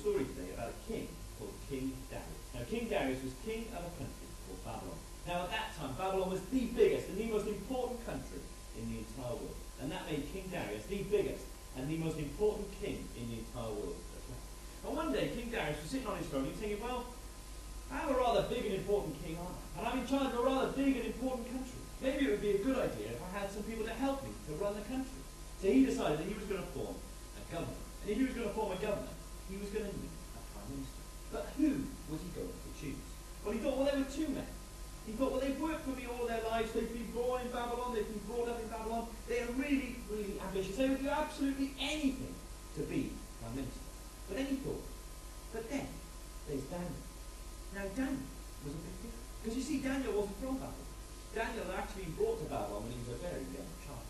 story today about a king called King Darius. Now, King Darius was king of a country called Babylon. Now, at that time, Babylon was the biggest and the most important country in the entire world. And that made King Darius the biggest and the most important king in the entire world as well. And one day, King Darius was sitting on his throne and thinking, well, I'm a rather big and important king, aren't I? And I'm in charge of a rather big and important country. Maybe it would be a good idea if I had some people to help me to run the country. So he decided that he was going to form a government. And if he was going to form a government, he was going to need a prime minister. But who was he going to choose? Well, he thought, well, there were two men. He thought, well, they've worked for me all their lives. They've been born in Babylon. They've been brought up in Babylon. They are really, really ambitious. They would do absolutely anything to be prime minister. But then he thought, but then there's Daniel. Now, Daniel was a bit different. Because you see, Daniel wasn't from Babylon. Daniel had actually been brought to Babylon when he was a very young child.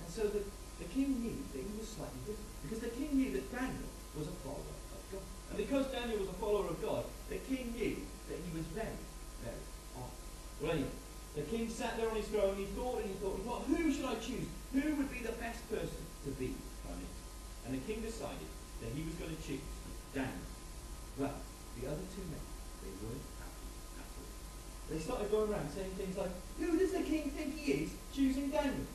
And so the king knew that he was slightly different. Because the king knew that Daniel was a follower of God. And because Daniel was a follower of God, the king knew that he was very, very honest. Well, anyway, the king sat there on his throne, he thought, who should I choose? Who would be the best person to be prime minister? And the king decided that he was going to choose Daniel. Well, the other two men, they weren't happy at all. They started going around saying things like, who does the king think he is choosing Daniel?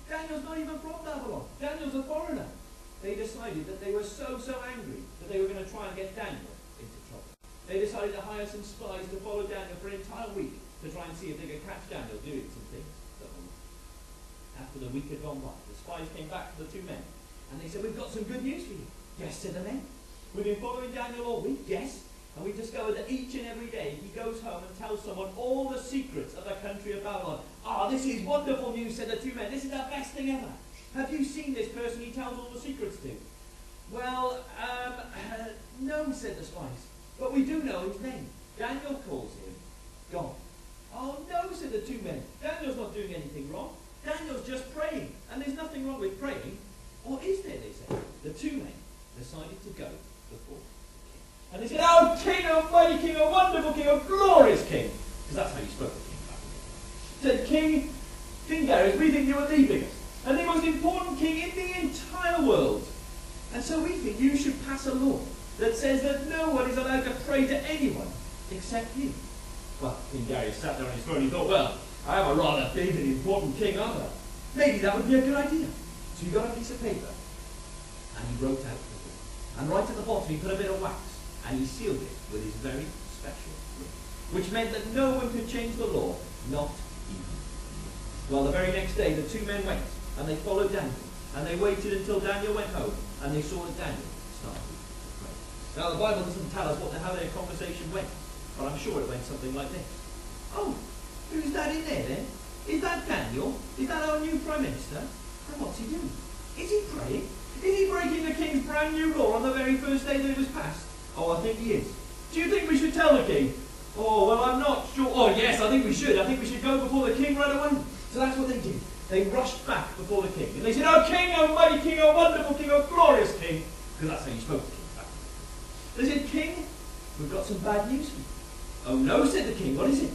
Daniel's not even from Babylon. Daniel's a foreigner. They decided that they were so angry that they were going to try and get Daniel into trouble. They decided to hire some spies to follow Daniel for an entire week to try and see if they could catch Daniel doing some things that were wrong. After the week had gone by, the spies came back to the two men and they said, we've got some good news for you. Yes, said the men. We've been following Daniel all week. Yes. And we discovered that each and every day he goes home and tells someone all the secrets of the country of Babylon. Ah, this is wonderful news, said the two men. This is the best thing ever. Have you seen this person he tells all the secrets to? Well, no, said the spies. But we do know his name. Daniel calls him God. Oh, no, said the two men. Daniel's not doing anything wrong. Daniel's just praying. And there's nothing wrong with praying. Or is there, they said. The two men decided to go before the king. And they said, oh, king, oh, mighty king, oh, wonderful king, oh, glorious king. Because that's how you spoke to king back then. Said, King Darius, we think you are the biggest and the most important king in the entire world. And so we think you should pass a law that says that no one is allowed to pray to anyone except you. Well, King Darius sat there on his throne and he thought, well, I am a rather big and important king, aren't I? Maybe that would be a good idea. So he got a piece of paper and he wrote out the law. And right at the bottom he put a bit of wax and he sealed it with his very special ring, which meant that no one could change the law, not even you. Well, the very next day the two men went and they followed Daniel. And they waited until Daniel went home and they saw that Daniel started to pray. Now the Bible doesn't tell us how their conversation went, but I'm sure it went something like this. Oh, who's that in there then? Is that Daniel? Is that our new Prime Minister? And what's he doing? Is he praying? Is he breaking the king's brand new law on the very first day that it was passed? Oh, I think he is. Do you think we should tell the king? Oh, well, I'm not sure. Oh, yes, I think we should. I think we should go before the king right away. So that's what they did. They rushed back before the king. And they said, oh, king, oh, mighty king, oh, wonderful king, oh, glorious king. Because that's how you spoke to the king back then. They said, king, we've got some bad news for you. Oh, no, said the king. What is it?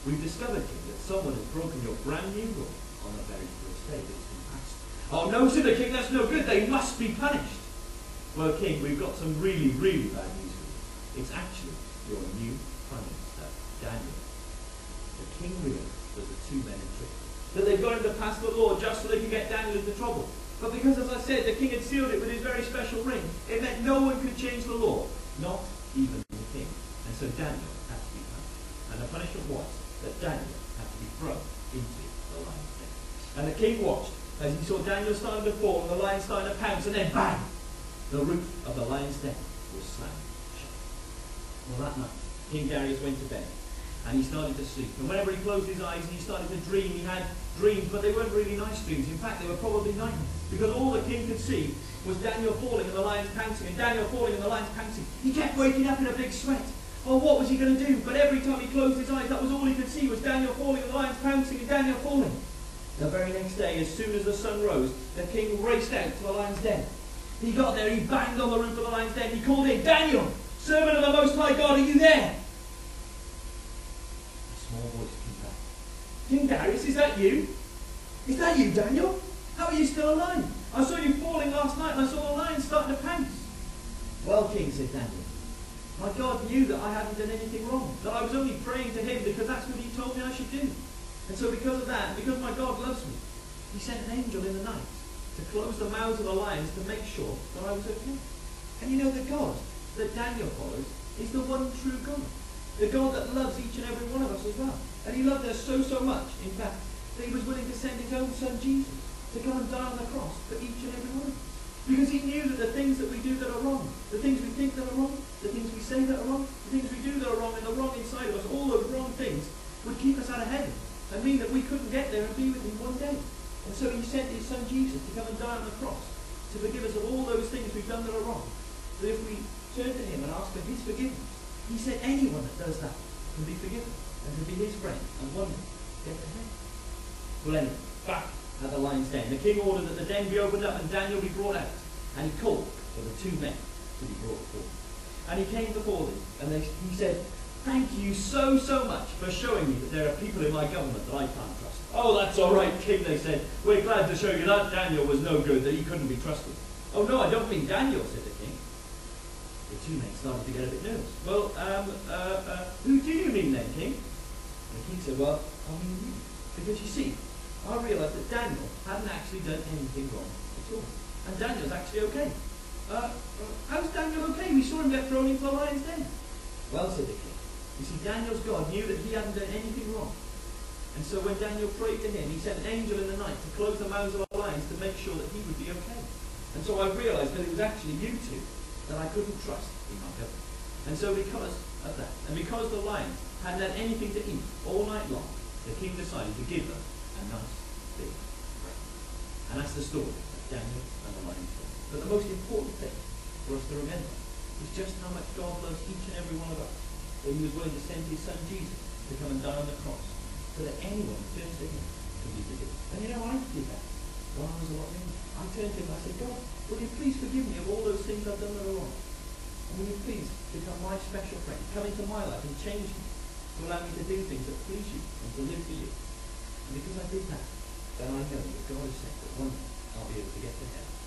We've discovered, king, that someone has broken your brand new law on the very first day that it's been passed. Oh, no, said the king. That's no good. They must be punished. Well, king, we've got some really, really bad news for you. It's actually your new Prime Minister, Daniel. The king realized that the two men had tricked him, that they've got him to pass the law just so they can get Daniel into trouble. But because, as I said, the king had sealed it with his very special ring, it meant no one could change the law, not even the king. And so Daniel had to be punished. And the punishment was that Daniel had to be thrown into the lion's den. And the king watched as he saw Daniel starting to fall and the lion starting to pounce, and then bang! The roof of the lion's den was slammed shut. Well, that night, King Darius went to bed. And he started to sleep. And whenever he closed his eyes and he started to dream, he had dreams, but they weren't really nice dreams. In fact, they were probably nightmares. Because all the king could see was Daniel falling and the lions pouncing, and Daniel falling and the lions pouncing. He kept waking up in a big sweat. Oh, what was he going to do? But every time he closed his eyes, that was all he could see, was Daniel falling and the lions pouncing and Daniel falling. The very next day, as soon as the sun rose, the king raced out to the lion's den. He got there, he banged on the roof of the lion's den. He called in, Daniel, servant of the Most High God, are you there? Small voice came back. King Darius, is that you? Is that you, Daniel? How are you still alive? I saw you falling last night and I saw the lion starting to pounce. Well, King, said Daniel, my God knew that I hadn't done anything wrong, that I was only praying to him because that's what he told me I should do. And so because of that, because my God loves me, he sent an angel in the night to close the mouths of the lions to make sure that I was okay. And you know the God that Daniel follows is the one true God. The God that loves each and every one of us as well. And he loved us so, so much, in fact, that he was willing to send his own son Jesus to come and die on the cross for each and every one of us. Because he knew that the things that we do that are wrong, the things we think that are wrong, the things we say that are wrong, the things we do that are wrong, and the wrong inside of us, all those wrong things would keep us out of heaven and mean that we couldn't get there and be with him one day. And so he sent his son Jesus to come and die on the cross to forgive us of all those things we've done that are wrong. That if we turn to him and ask for his forgiveness, he said anyone that does that can be forgiven and can be his friend and one day get to heaven. Well, anyway, back at the lion's den. The king ordered that the den be opened up and Daniel be brought out. And he called for the two men to be brought forth. And he came before them, and he said, thank you so, so much for showing me that there are people in my government that I can't trust. Oh, that's all right, king, they said. We're glad to show you that Daniel was no good, that he couldn't be trusted. Oh, no, I don't mean Daniel, said the king. The two men started to get a bit nervous. Well, who do you mean then, king? And the king said, well, I mean you. Because you see, I realised that Daniel hadn't actually done anything wrong at all. And Daniel's actually okay. How's Daniel okay? We saw him get thrown into the lion's den. Well, said the king, you see, Daniel's God knew that he hadn't done anything wrong. And so when Daniel prayed to him, he sent an angel in the night to close the mouths of the lions to make sure that he would be okay. And so I realised that it was actually you two that I couldn't trust in my government. And so because of that, and because the lions hadn't had anything to eat all night long, the king decided to give them a nice big break. And that's the story of Daniel and the lion's den. But the most important thing for us to remember is just how much God loves each and every one of us. That he was willing to send his son Jesus to come and die on the cross, so that anyone who turns to him can be forgiven. And you know, I did that when I was a lot younger. I turned to him and I said, God, will you please forgive me of all those things I've done that are wrong? And will you please become my special friend, come into my life and change me, to allow me to do things that please you and to live for you. And because I did that, then I know that God has said that one day I'll be able to get to heaven.